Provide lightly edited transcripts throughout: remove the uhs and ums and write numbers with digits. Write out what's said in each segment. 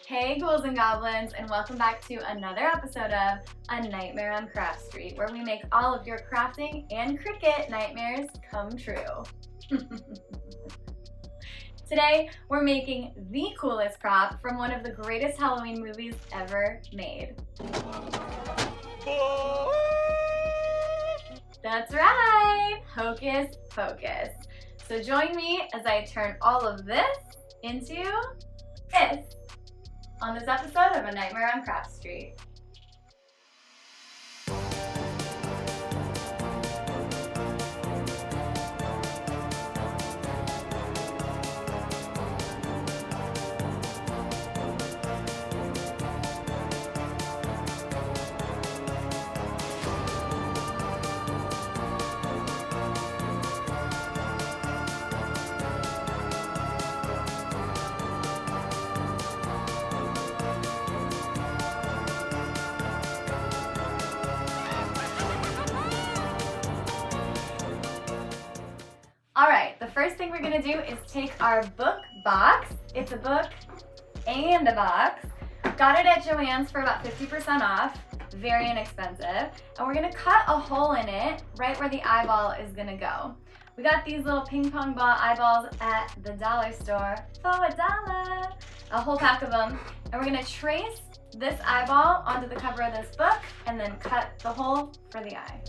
Hey ghouls and goblins, and welcome back to another episode of A Nightmare on Craft Street, where we make all of your crafting and Cricut nightmares come true. Today, we're making the coolest prop from one of the greatest Halloween movies ever made. That's right, Hocus Pocus. So join me as I turn all of this into this on this episode of A Nightmare on Craft Street. Alright, the first thing we're going to do is take our book box. It's a book and a box. Got it at Joann's for about 50% off. Very inexpensive. And we're going to cut a hole in it right where the eyeball is going to go. We got these little ping pong ball eyeballs at the dollar store for $1. A whole pack of them. And we're going to trace this eyeball onto the cover of this book and then cut the hole for the eye.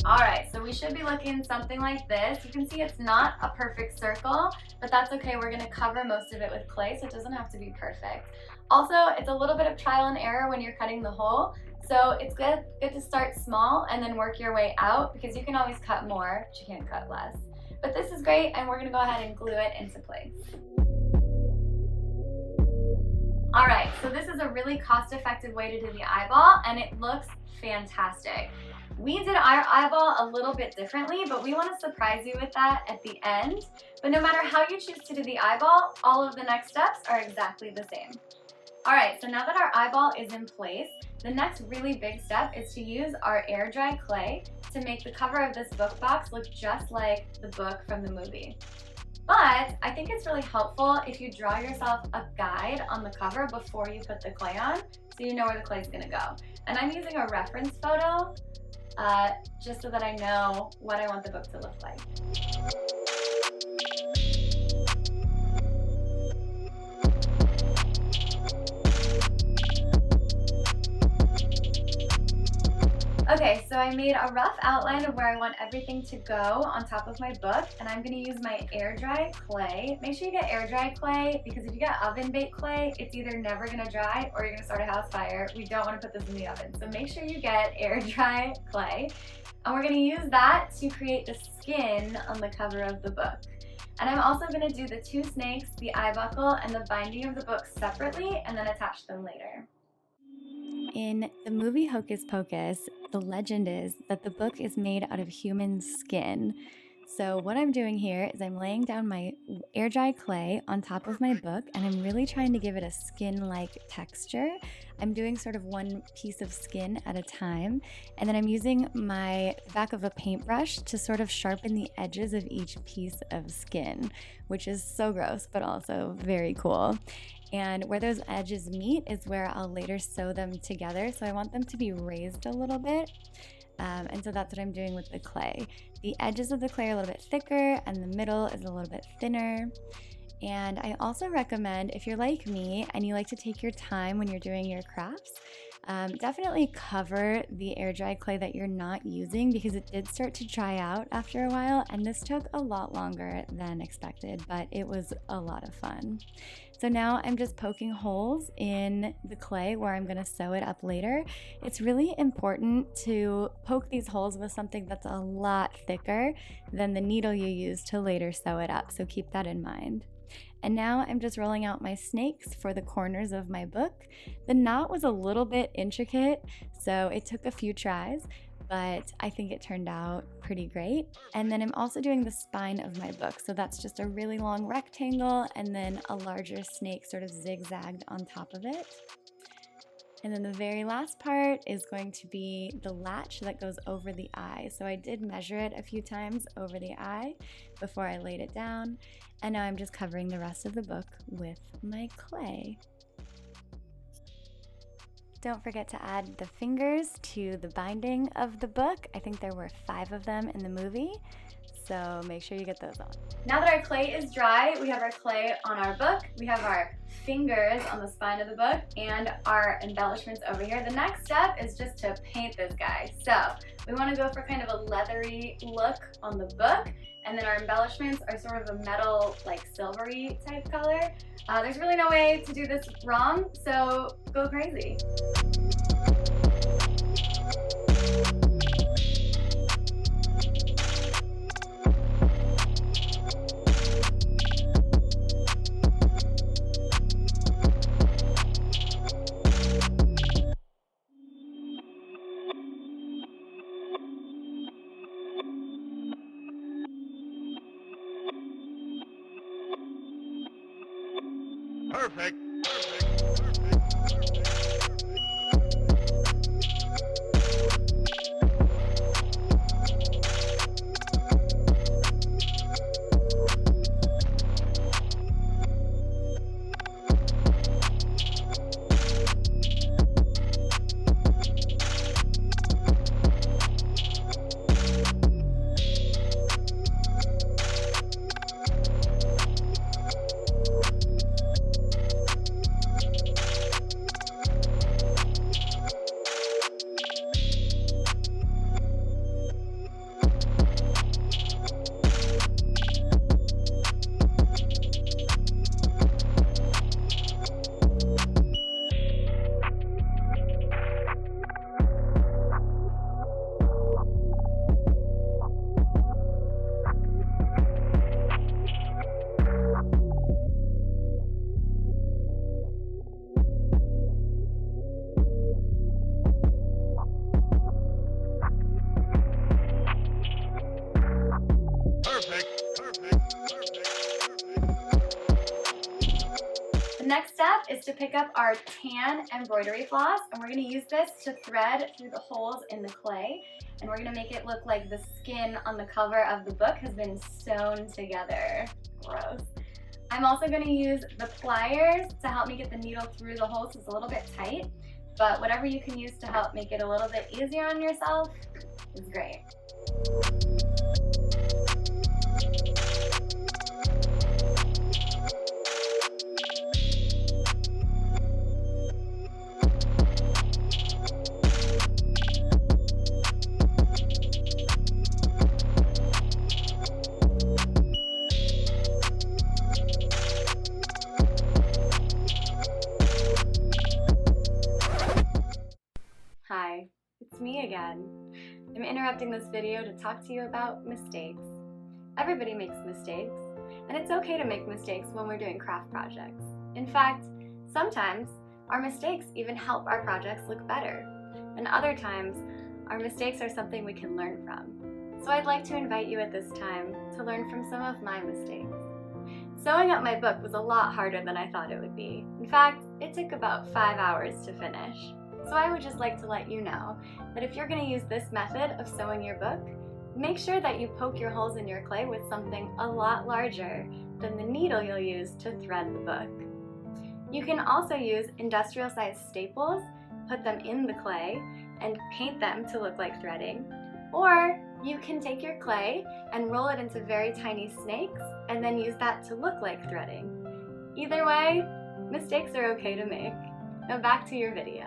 Alright, so we should be looking something like this. You can see it's not a perfect circle, but that's okay. We're going to cover most of it with clay, so it doesn't have to be perfect. Also, it's a little bit of trial and error when you're cutting the hole, so it's good to start small and then work your way out, because you can always cut more, but you can't cut less. But this is great, and we're going to go ahead and glue it into place. Alright, so this is a really cost-effective way to do the eyeball, and it looks fantastic. We did our eyeball a little bit differently, but we want to surprise you with that at the end. But no matter how you choose to do the eyeball, all of the next steps are exactly the same. Alright, so now that our eyeball is in place, the next really big step is to use our air dry clay to make the cover of this book box look just like the book from the movie. But I think it's really helpful if you draw yourself a guide on the cover before you put the clay on, so you know where the clay is going to go. And I'm using a reference photo just so that I know what I want the book to look like. Okay, so I made a rough outline of where I want everything to go on top of my book, and I'm going to use my air dry clay. Make sure you get air dry clay, because if you get oven baked clay, it's either never going to dry or you're going to start a house fire. We don't want to put this in the oven, so make sure you get air dry clay. And we're going to use that to create the skin on the cover of the book. And I'm also going to do the two snakes, the eye buckle, and the binding of the book separately, and then attach them later. In the movie Hocus Pocus, the legend is that the book is made out of human skin. So what I'm doing here is I'm laying down my air dry clay on top of my book, and I'm really trying to give it a skin-like texture. I'm doing sort of one piece of skin at a time, and then I'm using my back of a paintbrush to sort of sharpen the edges of each piece of skin, which is so gross, but also very cool. And where those edges meet is where I'll later sew them together. So I want them to be raised a little bit. And so that's what I'm doing with the clay. The edges of the clay are a little bit thicker and the middle is a little bit thinner. And I also recommend, if you're like me and you like to take your time when you're doing your crafts, definitely cover the air dry clay that you're not using, because it did start to dry out after a while, and this took a lot longer than expected, but it was a lot of fun. So now I'm just poking holes in the clay where I'm going to sew it up later. It's really important to poke these holes with something that's a lot thicker than the needle you use to later sew it up, so keep that in mind. And now I'm just rolling out my snakes for the corners of my book. The knot was a little bit intricate, so it took a few tries, but I think it turned out pretty great. And then I'm also doing the spine of my book. So that's just a really long rectangle and then a larger snake sort of zigzagged on top of it. And then the very last part is going to be the latch that goes over the eye. So I did measure it a few times over the eye before I laid it down. And now I'm just covering the rest of the book with my clay. Don't forget to add the fingers to the binding of the book. I think there were 5 of them in the movie, so make sure you get those on. Now that our clay is dry, we have our clay on our book, we have our fingers on the spine of the book, and our embellishments over here. The next step is just to paint this guy. So we want to go for kind of a leathery look on the book, and then our embellishments are sort of a metal, like silvery type color. There's really no way to do this wrong, so go crazy. Perfect. The next step is to pick up our tan embroidery floss, and we're going to use this to thread through the holes in the clay, and we're going to make it look like the skin on the cover of the book has been sewn together. Gross. I'm also going to use the pliers to help me get the needle through the holes. It's a little bit tight, but whatever you can use to help make it a little bit easier on yourself is great. Hi, it's me again. I'm interrupting this video to talk to you about mistakes. Everybody makes mistakes, and it's okay to make mistakes when we're doing craft projects. In fact, sometimes our mistakes even help our projects look better, and other times our mistakes are something we can learn from. So I'd like to invite you at this time to learn from some of my mistakes. Sewing up my book was a lot harder than I thought it would be. In fact, it took about 5 hours to finish. So I would just like to let you know that if you're going to use this method of sewing your book, make sure that you poke your holes in your clay with something a lot larger than the needle you'll use to thread the book. You can also use industrial-sized staples, put them in the clay, and paint them to look like threading. Or you can take your clay and roll it into very tiny snakes and then use that to look like threading. Either way, mistakes are okay to make. Now back to your video.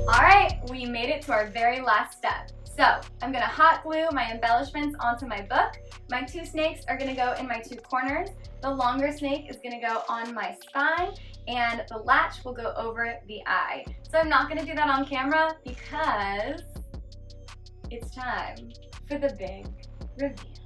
Alright, we made it to our very last step. So, I'm going to hot glue my embellishments onto my book. My 2 snakes are going to go in my 2 corners. The longer snake is going to go on my spine, and the latch will go over the eye. So I'm not going to do that on camera because it's time for the big reveal.